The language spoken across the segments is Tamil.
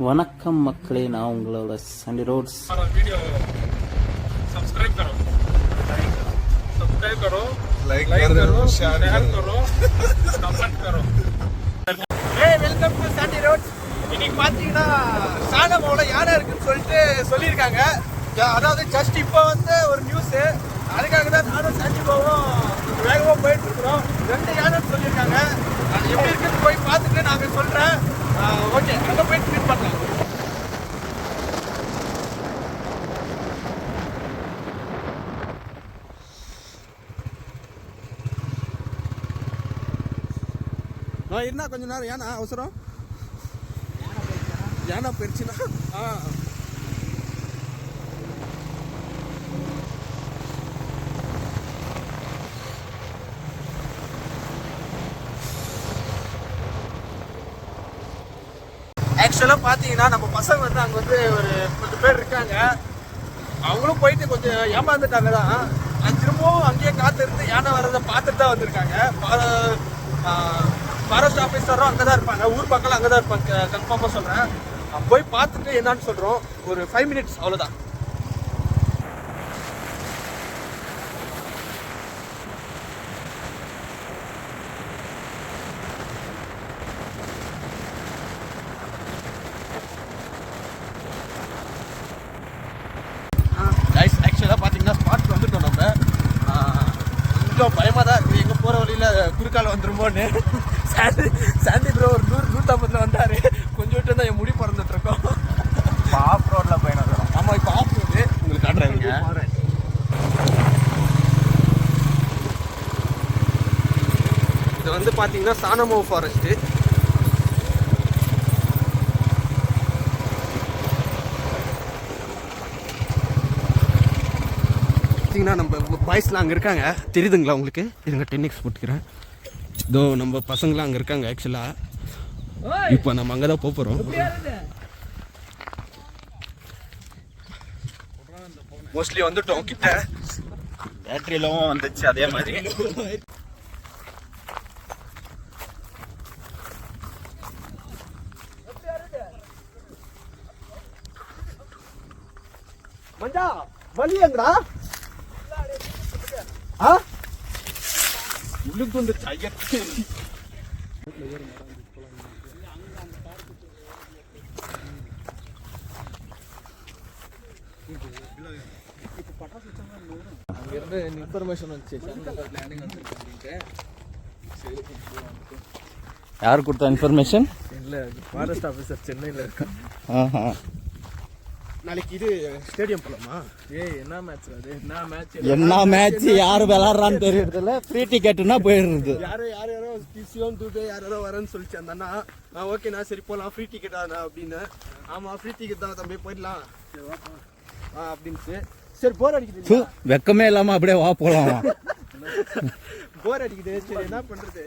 வணக்கம் மக்களே, நான் உங்களோட சண்டி ரோட்ஸ். वीडियो सब्सक्राइब करो, लाइक करो, शेयर करो, कमेंट करो. Welcome to Chandi roads. இன்னைக்கு பார்த்தீங்கன்னா சாணமோல யானை இருக்குன்னு சொல்லிட்டு சொல்லியிருக்காங்க. அதாவது ஜஸ்ட் இப்போ வந்து ஒரு நியூஸு, அதுக்காக தான் நானும் சண்டி போவோம் வேகமாக போயிட்டு இருக்கிறோம். 2 யானைன்னு சொல்லியிருக்காங்க. அது எப்படி இருக்குன்னு போய் பார்த்துட்டு நாங்கள் சொல்கிறேன். ஓகே, அங்கே போயிட்டு மீட் பண்ணலாம். இருந்தா கொஞ்ச நேரம் ஏன்னா அவசரம் யானை போயிடுச்சுன்னா ஆக்சுவலாக பார்த்தீங்கன்னா நம்ம பசங்க வந்து அங்கே வந்து ஒரு கொஞ்சம் பேர் இருக்காங்க. அவங்களும் போயிட்டு கொஞ்சம் ஏமாந்துட்டாங்க தான். திரும்பவும் அங்கேயே காத்திருந்து யானை வர்றதை பார்த்துட்டு தான் வந்திருக்காங்க. ஃபாரஸ்ட் ஆஃபீஸரும் அங்கே தான் இருப்பாங்க, ஊர் பக்கம் அங்கே தான் இருப்பாங்க. கன்ஃபார்மாக சொல்கிறேன். போய் பார்த்துட்டு என்னன்னு சொல்கிறோம். ஒரு 5 மினிட்ஸ் அவ்வளோதான். ஆக்சுவலாக பார்த்தீங்கன்னா ஸ்பாட் வந்துட்டோம். நம்ம கொஞ்சம் பயமாக தான் இருக்குது. எங்கே போகிற வழியில் குறுக்கால் வந்துருமோன்னு. சாண்டி ப்ரோ ஒரு 100-150 வந்தார். கொஞ்சம் விட்டு தான் என் முடி பறந்துட்டுருக்கோம். இப்போ ஆஃப் ரோடில் போயிடும். ஆமாம், இப்போ ஆஃப் ரோடு உங்களுக்கு காட்டுறாங்க. இது வந்து பார்த்தீங்கன்னா சானமோ ஃபாரஸ்ட்டு. பார்த்தீங்கன்னா நம்ம பாய்ஸ்லாம் அங்கே இருக்காங்க. தெரியுதுங்களா உங்களுக்கு? இருங்க 10x போட்டுக்கிறேன். இதோ நம்ம பசங்களாம் அங்கே இருக்காங்க. ஆக்சுவலாக இப்போ நம்ம அங்கே தான் போகிறோம். மோஸ்ட்லி வந்துட்டோம் கிட்ட. பேட்டரியிலும் வந்துச்சு அதே மாதிரி. மஞ்சா வலி எங்கடா? உள்ளுக்கு வந்து ஐயத்து அங்கிருந்து இன்ஃபர்மேஷன் வந்துச்சு. யார் கொடுத்த இன்ஃபர்மேஷன்? இல்லை, ஃபாரஸ்ட் ஆஃபீஸர் சென்னையில் இருக்கான். நாளைக்கு இது ஸ்டேடியம் போலாமா? என்ன மேட்ச் அது? என்ன மேட்ச் யாரு விளாடுறான்னு தெரியறதில்ல. ஃப்ரீ டிக்கெட்னா போயிடுறது. யாரோ சிவன் தூட்டு யாரோ வரேன்னு சொல்லிச்சு அந்த அண்ணா. ஓகேண்ணா சரி போகலாம், ஃப்ரீ டிக்கெட் தானே அப்படின்னு. ஆமாம், ஃப்ரீ டிக்கெட் தான் தம்பி, போயிடலாம் அப்படின்ட்டு. சரி, போர் அடிக்குது. வெக்கமே இல்லாம அப்படியே வா போலாம். போர் அடிக்குது. சரி என்ன பண்றது?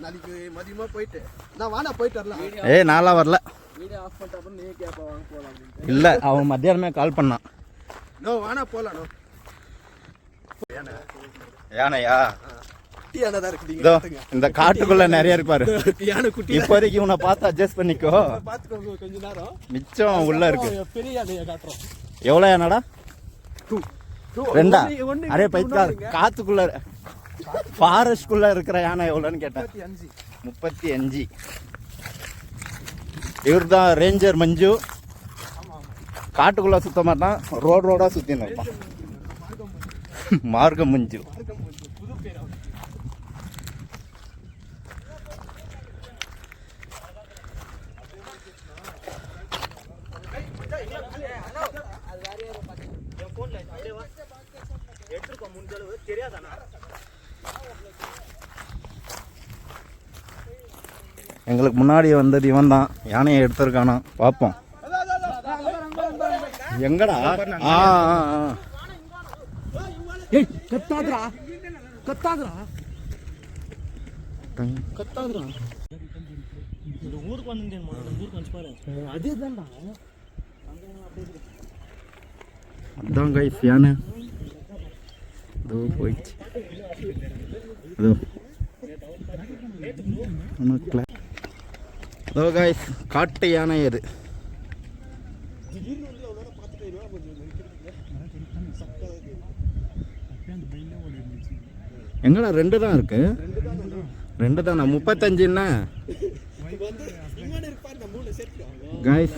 நாளைக்கு மதியமா போயிட்டு நான் வானா போயிட்டு வரலாம். நான்லாம் வரல. வீடியோ ஆஃப் பண்ணிட்ட அப்புறம் நீ கேட்பா வாங்க போகலாம் அப்படின்ட்டு. இல்லை, அவன் மத்தியானமே கால் பண்ணான். வானா போகலாம். யானையா? யானை தான் இருக்கு. இந்த காட்டுக்குள்ள நிறைய இருப்பாரு. யானை குட்டி. இப்போதைக்கு உன்னை பார்த்து அட்ஜஸ்ட் பண்ணிக்கோ. பார்த்துக்கோங்க கொஞ்ச நேரம். மிச்சம் உள்ள இருக்கு. பெரிய யானையை காட்டுறோம். எவ்வளோ யானடா? 2. ஒண்ணு அரே பைத்தா, காத்துக்குள்ள ஃபாரஸ்ட்குள்ள இருக்கிற யானை எவ்வளோன்னு கேட்டேன். 35. இவர் தான் ரேஞ்சர் மஞ்சு. காட்டுக்குள்ள சுத்த மாட்டான், ரோடா சுத்தி நிற்பான். மார்க்கம் மஞ்சு. எங்களுக்கு முன்னாடி வந்தது இவன் தான். யானையை எடுத்திருக்கானா பார்ப்போம். எங்கடா? கத்தாதுரா. இந்த ஊருக்கு வந்து ஊருக்கு வந்து பாரு. அதே தான்டா. அதான் கைஸ் யானை. இதோ போயிடுச்சு. இதோ இதோ காய்ஸ் காட்டு யானை இது. எங்கடா 2 தான் இருக்கு? 2 தானா? 35ன்னா காய்ஸ்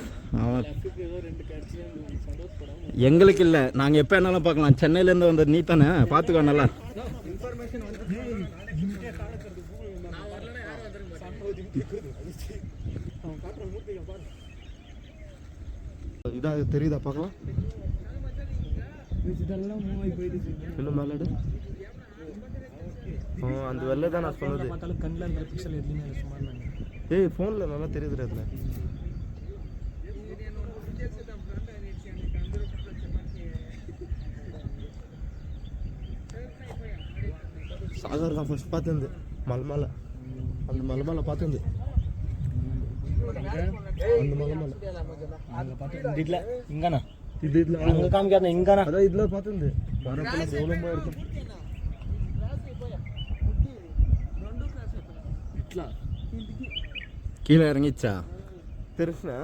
எங்களுக்கு இல்லை, நாங்கள் எப்போ என்னாலும் பார்க்கலாம். சென்னையிலேருந்து வந்த நீ தானே, பார்த்துக்கோ நல்லா. இதாக தெரியுதா பார்க்கலாம். இன்னும் மேலே அந்த வெள்ளை தான் நான் சொன்னது. ஏய் ஃபோனில் நல்லா தெரியுது. அதில் சாகர் தான் ஃபர்ஸ்ட் பார்த்துருந்து மலை அந்த மலை பார்த்துருந்து அந்த மலை இதில் இங்கண்ணா இது இதில் அங்கே காமிக்காத இங்கண்ணா அதான் இதில் பார்த்துருந்து வரப்பெல்லாம் எவ்வளோ இருக்கும். கீழே இறங்கிச்சா பெருசுண்ணா